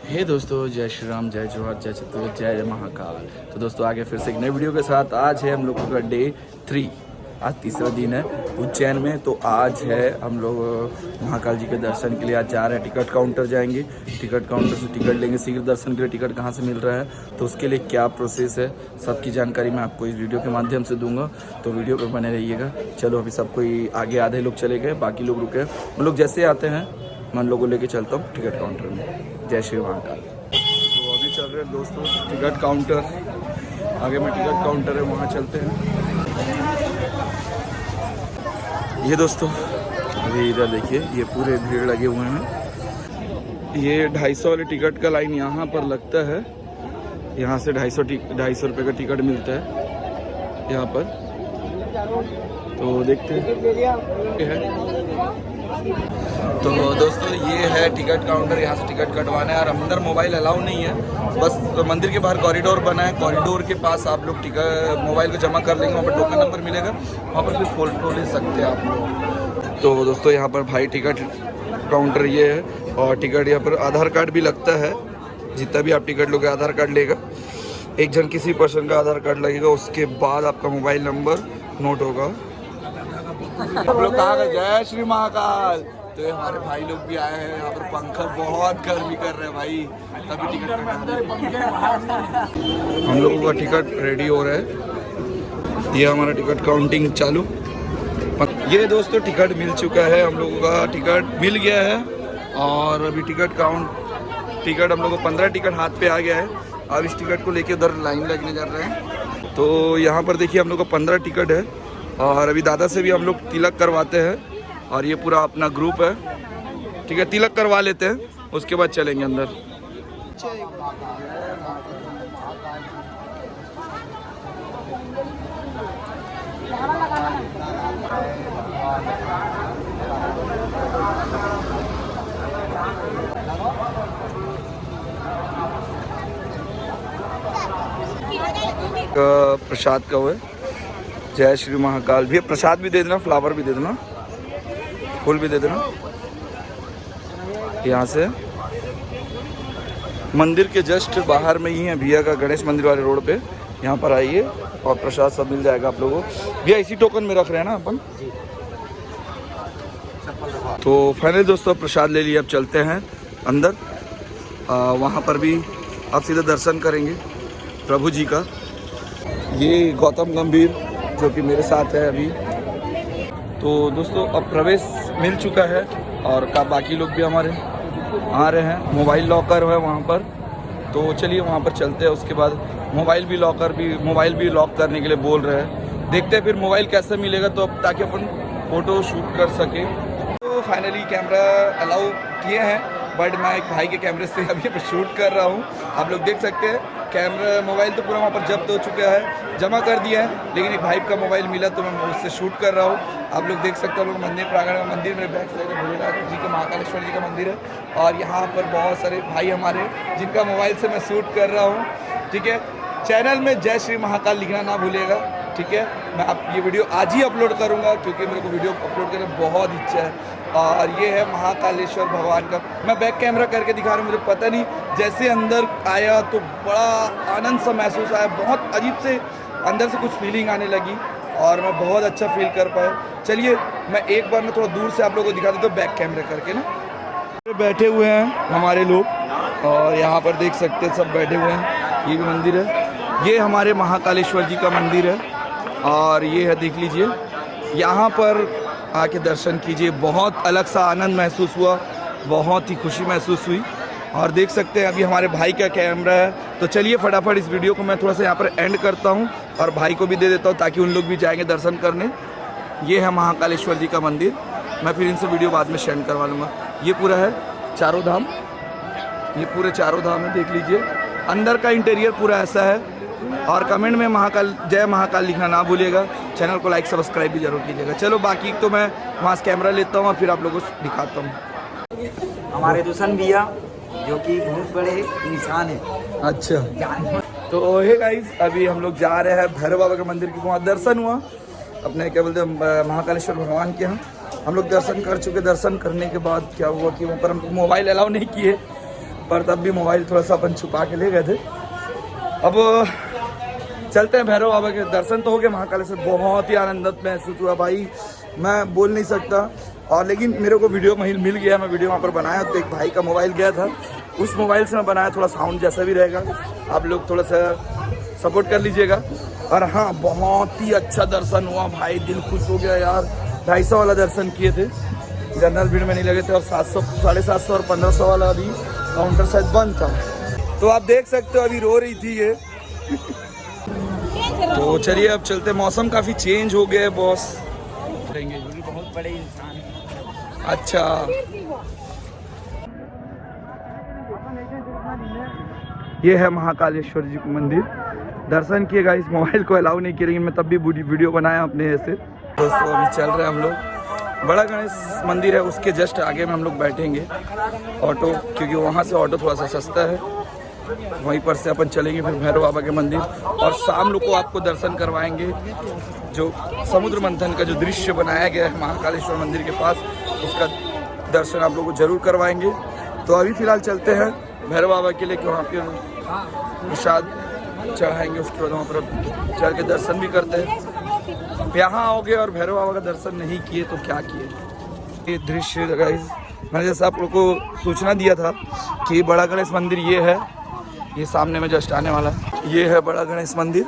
हे दोस्तों, जय श्री राम, जय जोहार, जय छत्तीसगढ़, जय महाकाल। तो दोस्तों आगे फिर से एक नई वीडियो के साथ। आज है हम लोगों का डे 3, आज तीसरा दिन है उज्जैन में। तो आज है हम लोग महाकाल जी के दर्शन के लिए आज जा रहे हैं। टिकट काउंटर जाएंगे, टिकट काउंटर से टिकट लेंगे। शीघ्र दर्शन के लिए टिकट कहाँ से मिल रहा है, तो उसके लिए क्या प्रोसेस है, सबकी जानकारी मैं आपको इस वीडियो के माध्यम से दूंगा। तो वीडियो पर बने रहिएगा। चलो अभी सब कोई आगे, आधे लोग चले गए, बाकी लोग रुके। हम लोग जैसे आते हैं मैं उन लोगों को लेके चलता हूँ टिकट काउंटर में। जय श्री महाकाल। तो अभी चल रहे हैं दोस्तों टिकट काउंटर। आगे में टिकट काउंटर है, वहाँ चलते हैं। ये दोस्तों अभी इधर देखिए, ये पूरे भीड़ लगे हुए हैं। ये 250 वाले टिकट का लाइन यहाँ पर लगता है। यहाँ से 250 रुपये का टिकट मिलता है यहाँ पर। तो देखते हैं। तो दोस्तों ये है टिकट काउंटर, यहाँ से टिकट कटवाना है। और अंदर मोबाइल अलाउ नहीं है, बस मंदिर के बाहर कॉरिडोर बना है। कॉरिडोर के पास आप लोग टिकट मोबाइल को जमा कर लेंगे, वहाँ पर टोकन नंबर मिलेगा, वहाँ पर फिर फोटो ले सकते हैं आप लोग। तो दोस्तों यहाँ पर भाई टिकट काउंटर ये है, और टिकट यहाँ पर आधार कार्ड भी लगता है। जितना भी आप टिकट लोगे आधार कार्ड लेगा, एक जन किसी पर्सन का आधार कार्ड लगेगा, उसके बाद आपका मोबाइल नंबर नोट होगा। हम लोग कहाँ गए? जय श्री महाकाल। तो ये हमारे भाई लोग भी आए हैं यहाँ पर। पंखा बहुत गर्मी कर रहे हैं भाई, तभी टिकट हम लोगों का टिकट रेडी हो रहा है। ये हमारा टिकट काउंटिंग चालू। ये दोस्तों टिकट मिल चुका है, हम लोगों का टिकट मिल गया है। और अभी टिकट हम लोगों को 15 टिकट हाथ पे आ गया है। अब इस टिकट को लेके उधर लाइन लगने जा रहे हैं। तो यहाँ पर देखिए हम लोग को 15 टिकट है। और अभी दादा से भी हम लोग तिलक करवाते हैं। और ये पूरा अपना ग्रुप है, ठीक है। तिलक करवा लेते हैं, उसके बाद चलेंगे अंदर। प्रसाद का वो है, जय श्री महाकाल। भी प्रसाद भी दे देना, फ्लावर भी दे देना, फूल भी दे देना। यहाँ से मंदिर के जस्ट बाहर में ही है भैया का, गणेश मंदिर वाले रोड पे। यहाँ पर आइए और प्रसाद सब मिल जाएगा आप लोगों को। भैया इसी टोकन में रख रहे हैं ना अपन। तो फाइनल दोस्तों प्रसाद ले लिए, अब चलते हैं अंदर। वहाँ पर भी आप सीधे दर्शन करेंगे प्रभु जी का। ये गौतम गंभीर जो कि मेरे साथ है अभी। तो दोस्तों अब प्रवेश मिल चुका है, और बाकी लोग भी हमारे आ रहे हैं। मोबाइल लॉकर है वहाँ पर, तो चलिए वहाँ पर चलते हैं। उसके बाद मोबाइल भी लॉक करने के लिए बोल रहे हैं। देखते हैं फिर मोबाइल कैसे मिलेगा, तो अब ताकि अपन फ़ोटो शूट कर सके। तो फाइनली कैमरा अलाउ किए हैं, बट मैं एक भाई के कैमरे से अभी शूट कर रहा हूँ। आप लोग देख सकते हैं कैमरा, मोबाइल तो पूरा वहाँ पर जब्त हो चुका है, जमा कर दिया है, लेकिन एक भाई का मोबाइल मिला तो मैं उससे शूट कर रहा हूँ। आप लोग देख सकते हैं, लोग मंदिर प्रांगण में, मंदिर में बैक साइड भोलेनाथ जी का, महाकालेश्वर जी का मंदिर है। और यहाँ पर बहुत सारे भाई हमारे जिनका मोबाइल से मैं शूट कर रहा हूँ, ठीक है। चैनल में जय श्री महाकाल लिखना ना भूलिएगा, ठीक है। मैं आप ये वीडियो आज ही अपलोड करूँगा, क्योंकि मेरे को वीडियो अपलोड करने बहुत इच्छा है। और ये है महाकालेश्वर भगवान का, मैं बैक कैमरा करके दिखा रहा हूँ। मुझे पता नहीं, जैसे अंदर आया तो बड़ा आनंद सा महसूस आया, बहुत अजीब से अंदर से कुछ फीलिंग आने लगी, और मैं बहुत अच्छा फील कर पाया। चलिए मैं एक बार में थोड़ा दूर से आप लोगों को दिखा देता हूँ बैक कैमरा करके ना। बैठे हुए हैं हमारे लोग, और यहाँ पर देख सकते हैं सब बैठे हुए हैं। ये भी मंदिर है, ये हमारे महाकालेश्वर जी का मंदिर है। और ये है, देख लीजिए, यहाँ पर आके दर्शन कीजिए। बहुत अलग सा आनंद महसूस हुआ, बहुत ही खुशी महसूस हुई। और देख सकते हैं अभी हमारे भाई का कैमरा है। तो चलिए फटाफट इस वीडियो को मैं थोड़ा सा यहाँ पर एंड करता हूँ, और भाई को भी दे देता हूँ, ताकि उन लोग भी जाएंगे दर्शन करने। ये है महाकालेश्वर जी का मंदिर। मैं फिर इनसे वीडियो बाद में शेयर करवा लूँगा। ये पूरा है चारों धाम, ये पूरे चारों धाम है, देख लीजिए। अंदर का इंटीरियर पूरा ऐसा है। और कमेंट में जय महाकाल लिखना ना भूलिएगा। चैनल को लाइक सब्सक्राइब भी जरूर कीजिएगा। चलो बाकी तो मैं वहाँ से कैमरा लेता हूँ और फिर आप लोगों को दिखाता हूँ। हमारे दुश्मन भैया जो कि बहुत बड़े इंसान है। अच्छा, तो हे गाइस अभी हम लोग जा रहे हैं भैरव बाबा के मंदिर की। वहाँ दर्शन हुआ अपने, क्या बोलते हैं, महाकालेश्वर भगवान के यहाँ। हम लोग दर्शन कर चुके। दर्शन करने के बाद क्या हुआ कि वहाँ पर हम मोबाइल अलाउ नहीं किए, पर तब भी मोबाइल थोड़ा सा अपन छुपा के ले गए थे। अब चलते हैं भैरव बाबा के दर्शन तो हो गए महाकालेश्वर। बहुत ही आनंदित महसूस हुआ भाई, मैं बोल नहीं सकता। और लेकिन मेरे को वीडियो मिल गया, मैं वीडियो वहाँ पर बनाया तो एक भाई का मोबाइल गया था, उस मोबाइल से मैं बनाया। थोड़ा साउंड जैसा भी रहेगा, आप लोग थोड़ा सा सपोर्ट कर लीजिएगा। और हाँ, बहुत ही अच्छा दर्शन हुआ भाई, दिल खुश हो गया यार। 250 वाला दर्शन किए थे, जनरल भीड़ में नहीं लगे थे। और 700, 750 और 1500 वाला अभी काउंटर शायद बंद था। तो आप देख सकते हो अभी रो रही थी ये। तो चलिए अब चलते, मौसम काफ़ी चेंज हो गया है बॉस। बहुत बड़े इंसान हैं। अच्छा, ये है महाकालेश्वर जी मंदिर। दर्शन किए गाइस, मोबाइल को अलाउ नहीं किया, लेकिन मैं तब भी वीडियो बनाया अपने ऐसे। दोस्तों अभी चल रहे हैं हम लोग, बड़ा गणेश मंदिर है उसके जस्ट आगे में हम लोग बैठेंगे ऑटो, क्योंकि वहाँ से ऑटो थोड़ा सा सस्ता है। वहीं पर से अपन चलेंगे फिर भैरव बाबा के मंदिर, और शाम लोग को आपको दर्शन करवाएंगे। जो समुद्र मंथन का जो दृश्य बनाया गया है महाकालेश्वर मंदिर के पास, उसका दर्शन आप लोगों को जरूर करवाएंगे। तो अभी फ़िलहाल चलते हैं भैरव बाबा के लिए, कि वहाँ पे प्रसाद चढ़ाएंगे। उसके बाद वहाँ पर चढ़ के दर्शन भी करते हैं। यहाँ आओगे और भैरव बाबा का दर्शन नहीं किए तो क्या किए। ये दृश्य गाइस, मैंने जैसे आप लोग को सूचना दिया था कि बड़ा गणेश मंदिर ये है, ये सामने में जस्ट आने वाला है, ये है बड़ा गणेश मंदिर।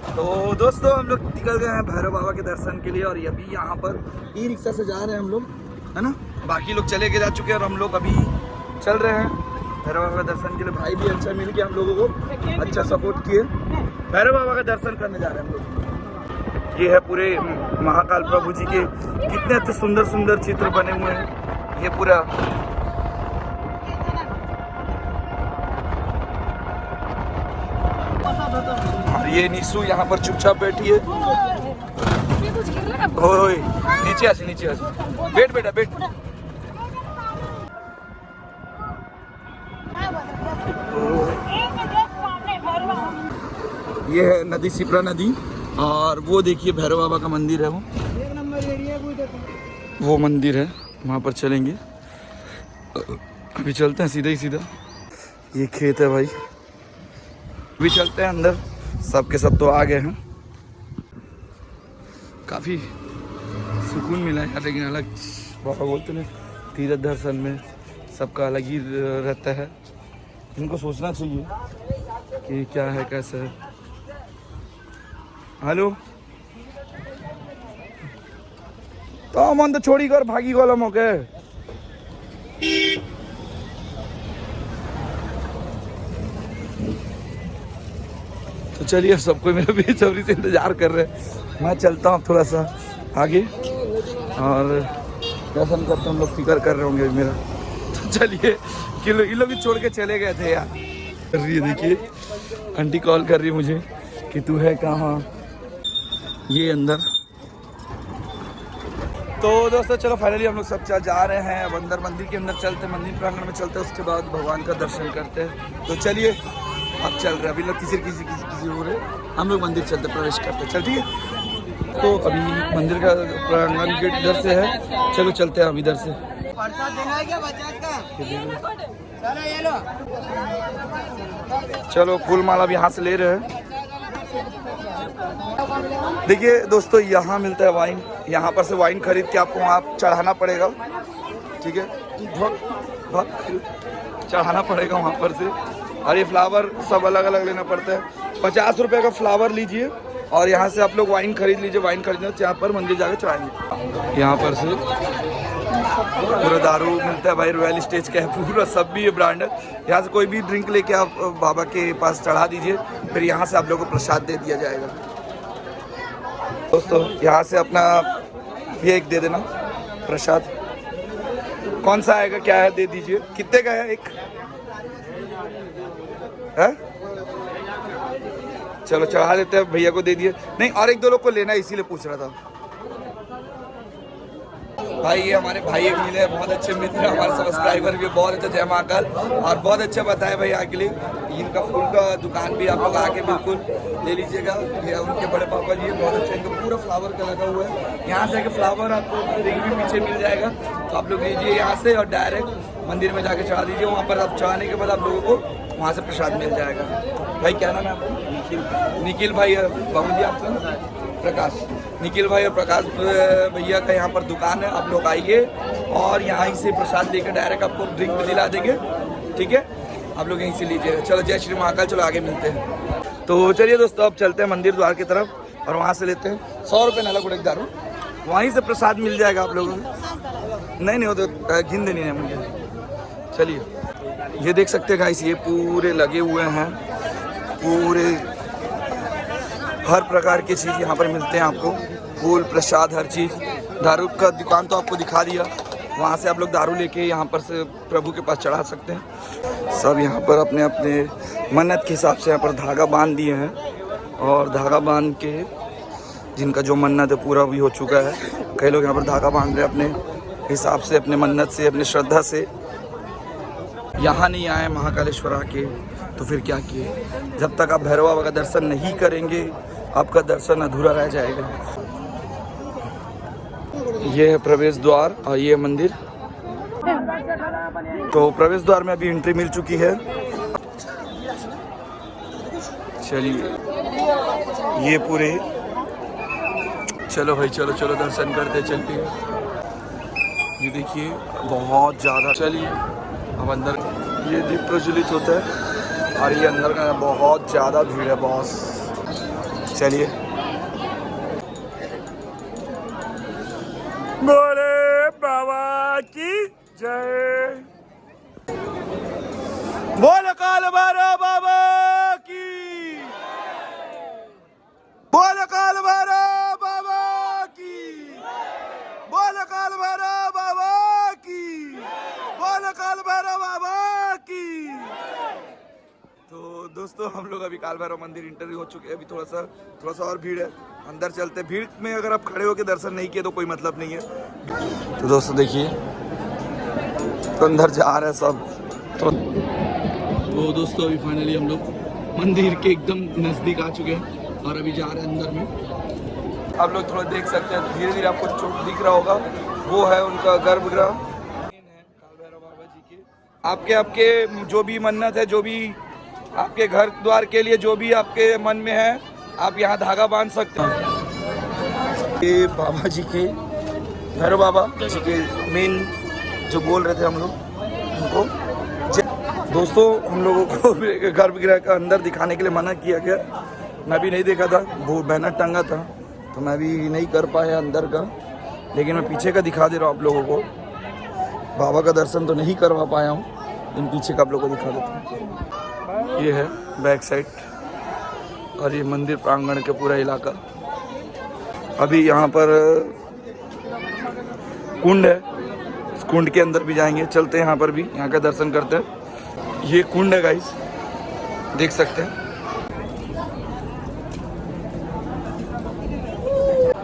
तो दोस्तों हम लोग निकल गए हैं भैरव बाबा के दर्शन के लिए, और अभी यहाँ पर ई रिक्शा से जा रहे हैं हम लोग, है ना। बाकी लोग चले के जा चुके हैं और हम लोग अभी चल रहे हैं भैरव बाबा का दर्शन के लिए। भाई भी अच्छा मिल गया हम लोगों को, अच्छा सपोर्ट किए। भैरव बाबा का दर्शन करने जा रहे हैं हम लोग। ये है पूरे महाकाल प्रभु जी के, कितने अच्छे सुंदर सुंदर चित्र बने हुए हैं। ये पूरा और ये निशु यहाँ पर चुपचाप बैठी है। ओए नीचे आसी, नीचे आसी, बैठ बेटा बैठ। ये है नदी, सिपरा नदी, और वो देखिए भैरव बाबा का मंदिर है। वो मंदिर है, वहाँ पर चलेंगे। अभी चलते हैं सीधा ही सीधा। ये खेत है भाई, अभी चलते हैं अंदर। सब के सब तो आ गए हैं, काफ़ी सुकून मिला है, लेकिन अलग बाबा बोलते हैं तीर्थ दर्शन में सबका अलग ही रहता है। इनको सोचना चाहिए कि क्या है कैसा है। हेलो तो मन तो छोड़ी कर भागी गोलम हो के। तो चलिए सबको मेरे बेसब्री से इंतजार कर रहे हैं। मैं चलता हूँ थोड़ा सा आगे, और दर्शन करते हम लोग फिक्र कर रहे होंगे मेरा। तो चलिए, ये लोग भी छोड़ के चले गए थे यार। ये देखिए आंटी कॉल कर रही है मुझे कि तू है कहाँ। ये अंदर। तो दोस्तों चलो फाइनली हम लोग सब जा रहे हैं अब अंदर, मंदिर के अंदर चलते, मंदिर प्रांगण में चलते, उसके बाद भगवान का दर्शन करते हैं। तो चलिए अब चल रहे, अभी लोग किसी हो रहे, हम लोग मंदिर चलते, प्रवेश करते, चल ठीक है। तो अभी मंदिर का प्रांगण गेट इधर से है, चलो चलते हैं हम इधर से। चलो फूल माला भी यहाँ से ले रहे हैं। देखिए दोस्तों, यहाँ मिलता है वाइन, यहाँ पर से वाइन खरीद के आपको वहाँ चढ़ाना पड़ेगा, ठीक है, चढ़ाना पड़ेगा वहाँ पर से। और ये फ्लावर सब अलग अलग लेना पड़ता है। 50 रुपये का फ्लावर लीजिए, और यहाँ से आप लोग वाइन खरीद लीजिए। वाइन खरीदना तो यहाँ पर मंदिर जाकर चढ़ाएंगे। यहाँ पर से पूरा दारू मिलता है भाई, रॉयल स्टेज का है पूरा, सब भी ये ब्रांड है। यहाँ से कोई भी ड्रिंक लेके आप बाबा के पास चढ़ा दीजिए, फिर यहाँ से आप लोगों को प्रसाद दे दिया जाएगा। दोस्तों यहाँ से अपना ये एक दे देना प्रसाद, कौन सा आएगा क्या है दे दीजिए। कितने का है एक है? चलो चढ़ा देते हैं, भैया को दे दिए। नहीं और एक दो लोग को लेना है, इसीलिए पूछ रहा था भाई। ये हमारे भाई एक मिले, बहुत अच्छे मित्र, हमारे सब्सक्राइबर भी बहुत अच्छे, जय महाकाल, और बहुत अच्छा बताया भाई आके लिए। इनका फूल का दुकान भी आप लोग आके बिल्कुल ले लीजिएगा। ये उनके बड़े पापा जी बहुत अच्छा, इनका पूरा फ्लावर का लगा हुआ है। यहाँ से आके फ्लावर आपको रिंग भी पीछे मिल जाएगा, तो आप लोग लीजिए यहाँ से और डायरेक्ट मंदिर में जाके चढ़ा दीजिए। वहाँ पर आप चढ़ाने के बाद आप लोगों को वहाँ से प्रसाद मिल जाएगा। भाई क्या नाम है आपको? निखिल भाई। बाबू जी आपका? प्रकाश। निखिल भाई और प्रकाश भैया का यहाँ पर दुकान है। आप लोग आइए और यहाँ से प्रसाद लेकर डायरेक्ट आपको ड्रिंक में दिला देंगे, ठीक है? आप लोग यहीं से लीजिएगा। चलो जय श्री महाकाल, चलो आगे मिलते हैं। तो चलिए दोस्तों, अब चलते हैं मंदिर द्वार की तरफ और वहाँ से लेते हैं 100 रुपये नाला गुड़क दारू। वहीं से प्रसाद मिल जाएगा आप लोगों को। नहीं वो तो घिन देनी है मुझे। चलिए ये देख सकते हैं गाइस, ये पूरे लगे हुए हैं, पूरे हर प्रकार की चीज़ यहाँ पर मिलते हैं आपको। फूल प्रसाद हर चीज़। दारू का दुकान तो आपको दिखा दिया, वहाँ से आप लोग दारू लेके यहाँ पर से प्रभु के पास चढ़ा सकते हैं। सब यहाँ पर अपने अपने मन्नत के हिसाब से यहाँ पर धागा बांध दिए हैं और धागा बांध के जिनका जो मन्नत है पूरा भी हो चुका है। कई लोग यहाँ पर धागा बांध रहे हैं अपने हिसाब से, अपने मन्नत से, अपनी श्रद्धा से। यहाँ नहीं आए महाकालेश्वर आके तो फिर क्या किए? जब तक आप भैरव बाबा का दर्शन नहीं करेंगे आपका दर्शन अधूरा रह जाएगा। ये है प्रवेश द्वार और ये मंदिर। तो प्रवेश द्वार में अभी एंट्री मिल चुकी है। चलिए ये पूरे, चलो भाई चलो चलो दर्शन करते चलते। ये देखिए बहुत ज़्यादा। चलिए अब अंदर ये दीप प्रज्वलित होता है और ये अंदर का बहुत ज़्यादा भीड़ है बॉस। चलिए बोले बाबा की जय, बोल काल भैरव बाबा की, बोल काल भैरव बाबा की, बोल काल भैरव बाबा की, बोल काल भैरव बाबा की। तो दोस्तों हम लोग अभी काल भैरव मंदिर इंटरव्यू हो चुके हैं। अभी थोड़ा सा और भीड़ है, अंदर चलते। भीड़ में अगर आप खड़े होकर दर्शन नहीं किए तो कोई मतलब नहीं है। तो दोस्तों देखिए तो अंदर जा रहे हैं सब। तो दोस्तों अभी फाइनली हम लोग मंदिर के एकदम नज़दीक आ चुके हैं और अभी जा रहे हैं अंदर में। आप लोग थोड़ा देख सकते हैं, धीरे धीरे आपको चौक दिख रहा होगा, वो है उनका गर्भगृह काल भैरव बाबा जी के। आपके जो भी मन्नत है, जो भी आपके घर द्वार के लिए जो भी आपके मन में है, आप यहाँ धागा बांध सकते हैं। ये बाबा जी के, भैरव बाबा जी के मेन जो बोल रहे थे हम लोग उनको। दोस्तों हम लोगों को गर्भगृह का अंदर दिखाने के लिए मना किया गया। मैं भी नहीं देखा था, वो बैनर टंगा था तो मैं भी नहीं कर पाया अंदर का, लेकिन मैं पीछे का दिखा दे रहा हूँ आप लोगों को। बाबा का दर्शन तो नहीं करवा पाया हूँ, लेकिन पीछे का आप लोगों को दिखा देता हूँ। ये है बैक साइड और ये मंदिर प्रांगण के पूरा इलाका। अभी यहाँ पर कुंड है, इस कुंड के अंदर भी जाएंगे। चलते हैं यहाँ पर भी, यहाँ का दर्शन करते हैं। ये कुंड है गाइस, देख सकते हैं।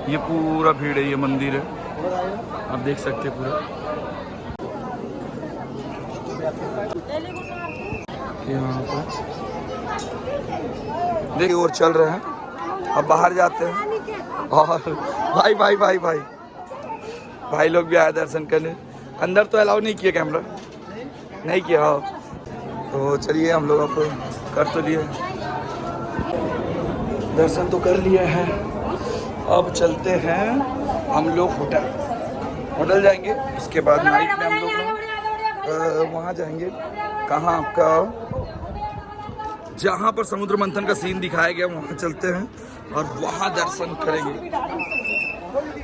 ये पूरा भीड़ है, ये मंदिर है, आप देख सकते हैं पूरा। यहाँ पर देखिए और चल रहे हैं। अब बाहर जाते हैं और भाई लोग भी आए दर्शन करने। अंदर तो अलाउ नहीं किया, कैमरा नहीं किया। हाँ तो चलिए हम लोग अब कर तो लिए, दर्शन तो कर लिए हैं। अब चलते हैं हम लोग होटल जाएंगे। उसके बाद नाइट में हम लोग वहाँ जाएंगे, कहाँ आपका जहाँ पर समुद्र मंथन का सीन दिखाया गया वहाँ चलते हैं और वहाँ दर्शन करेंगे।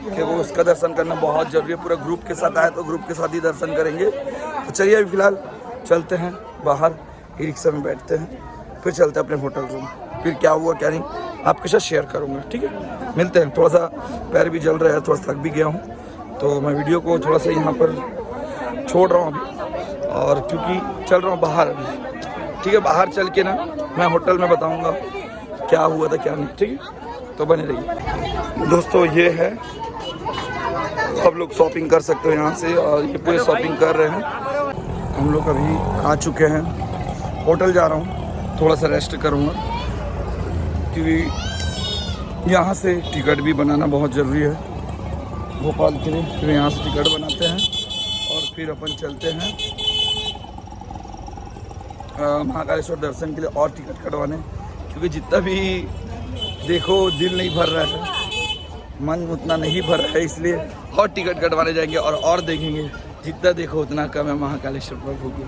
कि वो उसका दर्शन करना बहुत ज़रूरी है। पूरा ग्रुप के साथ आए तो ग्रुप के साथ ही दर्शन करेंगे। तो चलिए अभी फ़िलहाल चलते हैं बाहर, ई रिक्शा में बैठते हैं, फिर चलते हैं अपने होटल रूम। फिर क्या हुआ क्या नहीं आपके साथ शेयर करूँगा, ठीक है? मिलते हैं। थोड़ा सा पैर भी जल रहा है, थोड़ा थक भी गया हूँ, तो मैं वीडियो को थोड़ा सा यहाँ पर छोड़ रहा हूँ अभी, और क्योंकि चल रहा हूँ बाहर अभी, ठीक है? बाहर चल के ना मैं होटल में बताऊँगा क्या हुआ था क्या नहीं, ठीक है? तो बने रहिए। दोस्तों ये है, सब लोग शॉपिंग कर सकते हो यहाँ से, और ये पूरे शॉपिंग कर रहे हैं। हम लोग अभी आ चुके हैं, होटल जा रहा हूँ, थोड़ा सा रेस्ट करूँगा क्योंकि यहाँ से टिकट भी बनाना बहुत ज़रूरी है भोपाल के लिए। फिर यहाँ से टिकट बनाते हैं फिर अपन चलते हैं महाकालेश्वर दर्शन के लिए और टिकट कटवाने, क्योंकि जितना भी देखो दिल नहीं भर रहा है, मन उतना नहीं भर रहा है, इसलिए और टिकट कटवाने जाएंगे और देखेंगे। जितना देखो उतना कम है महाकालेश्वर प्रभु की।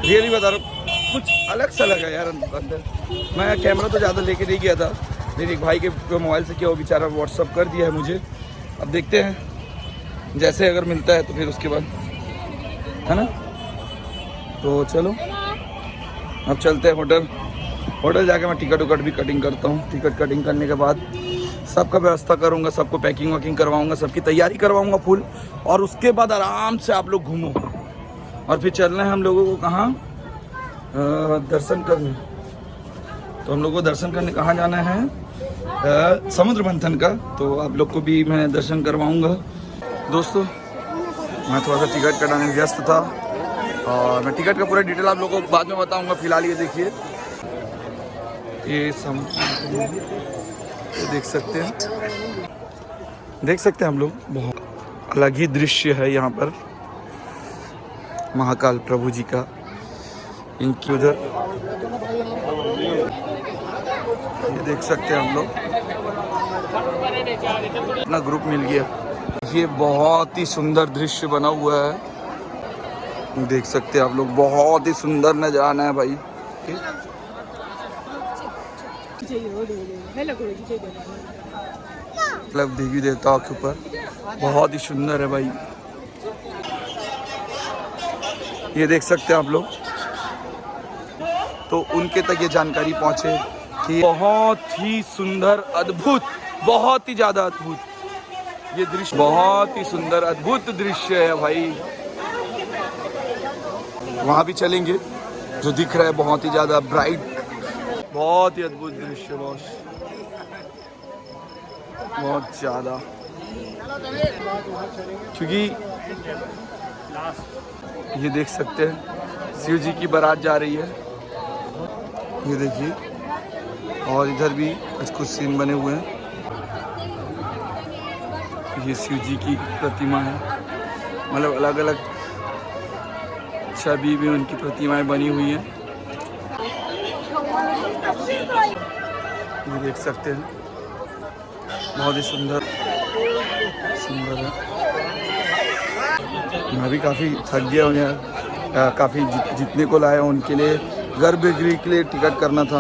रियली बता रहा हूँ, कुछ अलग सा लगा यार अंदर। मैं कैमरा तो ज़्यादा लेके नहीं गया था, लेकिन एक भाई के मोबाइल से क्या वो बेचारा व्हाट्सअप कर दिया है मुझे। अब देखते हैं जैसे अगर मिलता है तो फिर उसके बाद, है ना। तो चलो अब चलते हैं होटल जाके मैं टिकट भी कटिंग करता हूँ। टिकट कटिंग करने के बाद सबका व्यवस्था करूँगा, सबको पैकिंग वैकिंग करवाऊँगा, सबकी तैयारी करवाऊँगा फुल, और उसके बाद आराम से आप लोग घूमो। और फिर चलना है हम लोगों को कहाँ, दर्शन करने। तो हम लोग को दर्शन करने कहाँ जाना है, समुद्र मंथन का। तो आप लोग को भी मैं दर्शन करवाऊँगा। दोस्तों मैं थोड़ा सा टिकट कटाने में व्यस्त था, और मैं टिकट का पूरा डिटेल आप लोगों को बाद में बताऊँगा। फिलहाल ये देखिए, ये देख सकते हैं हम लोग, बहुत अलग ही दृश्य है यहाँ पर महाकाल प्रभु जी का। इनकी उधर ये देख सकते हैं हम लोग, अपना ग्रुप मिल गया। ये बहुत ही सुंदर दृश्य बना हुआ है, देख सकते हैं आप लोग, बहुत ही सुंदर नजारा है भाई। मतलब देवी देवताओं के ऊपर बहुत ही सुंदर है भाई। ये देख सकते हैं आप लोग। तो उनके तक ये जानकारी पहुंचे कि बहुत ही सुंदर, अद्भुत, बहुत ही ज्यादा अद्भुत ये दृश्य, बहुत ही सुंदर अद्भुत दृश्य है भाई। वहां भी चलेंगे, जो दिख रहा है बहुत ही ज्यादा ब्राइट, बहुत ही अद्भुत दृश्य, बहुत ज्यादा। क्योंकि ये देख सकते हैं शिव जी की बारात जा रही है, ये देखिए। और इधर भी कुछ सीन बने हुए हैं। ये शिव जी की प्रतिमा है, मतलब अलग अलग छवि में उनकी प्रतिमाएं बनी हुई हैं। ये देख सकते हैं, बहुत ही सुंदर है। मैं भी काफ़ी थक गया हूँ यार, काफ़ी जितने को लाया उनके लिए गर्भगृह के लिए टिकट करना था।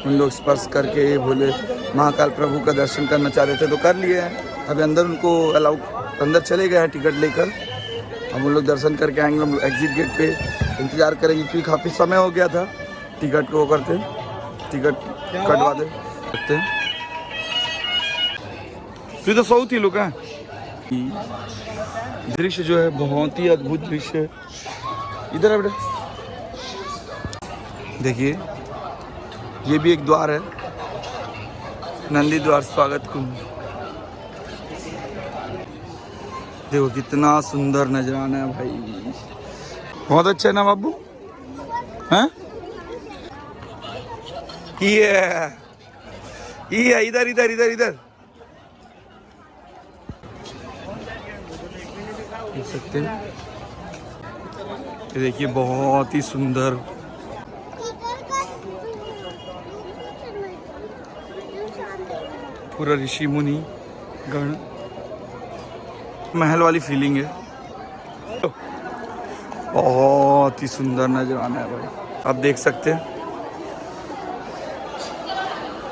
उन लोग स्पर्श करके बोले महाकाल प्रभु का दर्शन करना चाह रहे थे, तो कर लिए हैं। अभी अंदर उनको अलाउ, अंदर चले गए हैं टिकट लेकर। हम लोग दर्शन करके आएंगे, हम एग्जिट गेट पे इंतज़ार करेंगे, क्योंकि काफ़ी समय हो गया था टिकट को करते, टिकट कटवा दे सकते हैं। तो साउथ ही लोग हैं। दृश्य जो है बहुत ही अद्भुत दृश्य है। इधर है बेटा, देखिए ये भी एक द्वार है, नंदी द्वार स्वागत कुंज। देखो कितना सुंदर नजराना है भाई, बहुत अच्छा है ना बाबू, हैं? ये इधर इधर इधर इधर देख सकते हैं। ये देखिए बहुत ही सुंदर, पूरा ऋषि मुनि गण, महल वाली फीलिंग है। बहुत ही सुंदर नजराना है भाई, आप देख सकते हैं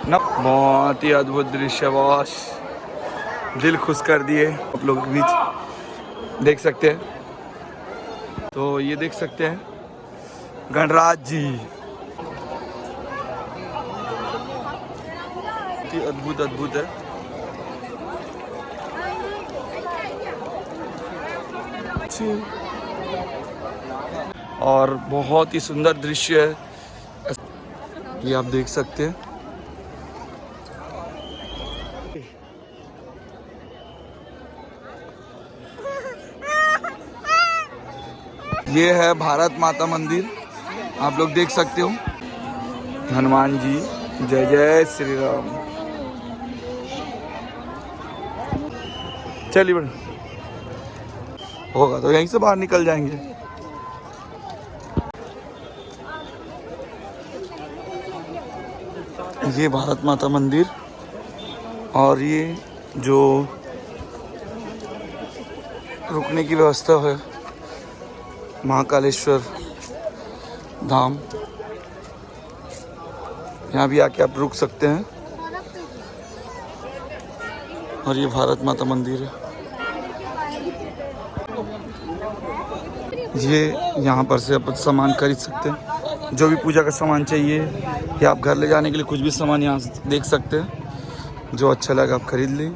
ना, बहुत ही अद्भुत दृश्य, बॉस दिल खुश कर दिए आप लोग बीच, देख सकते हैं। तो ये देख सकते हैं गणराज जी, अद्भुत अद्भुत है। और बहुत ही सुंदर दृश्य है, ये आप देख सकते हैं। ये है भारत माता मंदिर, आप लोग देख सकते हो। हनुमान जी, जय जय श्री राम। चलिए बड़ा, होगा तो यहीं से बाहर निकल जाएंगे। ये भारत माता मंदिर और ये जो रुकने की व्यवस्था है महाकालेश्वर धाम, यहाँ भी आके आप रुक सकते हैं। और ये भारत माता मंदिर है। ये यहाँ पर से आप सामान खरीद सकते हैं, जो भी पूजा का सामान चाहिए या आप घर ले जाने के लिए कुछ भी सामान यहाँ से देख सकते हैं। जो अच्छा लगा आप खरीद लें।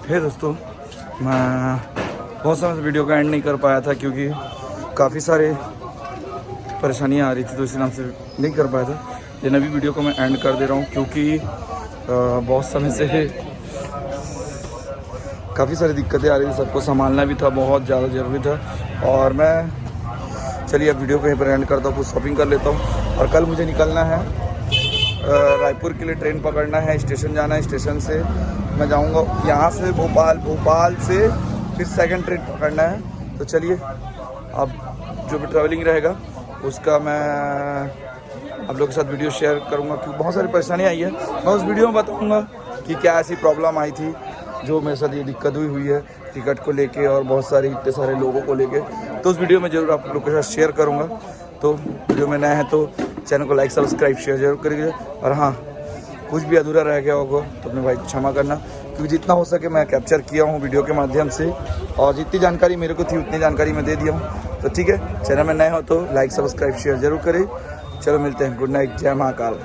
हे दोस्तों, मैं बहुत समय से वीडियो का एंड नहीं कर पाया था क्योंकि काफ़ी सारे परेशानियां आ रही थी, तो इसी नाम से नहीं कर पाया था। लेकिन अभी वीडियो को मैं एंड कर दे रहा हूँ क्योंकि बहुत समय से काफ़ी सारी दिक्कतें आ रही थी, सबको संभालना भी था, बहुत ज़्यादा ज़रूरी था। और मैं चलिए अब वीडियो को यहीं पर एंड करता हूँ, कुछ शॉपिंग कर लेता हूँ। और कल मुझे निकलना है रायपुर के लिए, ट्रेन पकड़ना है, स्टेशन जाना है। स्टेशन से मैं जाऊंगा यहाँ से भोपाल, भोपाल से फिर सेकंड ट्रेन पकड़ना है। तो चलिए अब जो भी ट्रैवलिंग रहेगा उसका मैं आप लोगों के साथ वीडियो शेयर करूंगा क्योंकि बहुत सारी परेशानी आई है। मैं उस वीडियो में बताऊंगा कि क्या ऐसी प्रॉब्लम आई थी जो मेरे साथ ये दिक्कत हुई है टिकट को लेके और बहुत सारी इतने सारे लोगों को लेके। तो उस वीडियो में ज़रूर आप लोगों के साथ शेयर करूँगा। तो वीडियो में नया है तो चैनल को लाइक सब्सक्राइब शेयर जरूर करिए। और हाँ, कुछ भी अधूरा रह गया होगा तो अपने भाई क्षमा करना, क्योंकि जितना हो सके मैं कैप्चर किया हूँ वीडियो के माध्यम से और जितनी जानकारी मेरे को थी उतनी जानकारी मैं दे दिया हूँ। तो ठीक है, चैनल में नए हो तो लाइक सब्सक्राइब शेयर जरूर करें। चलो मिलते हैं, गुड नाइट, जय महाकाल।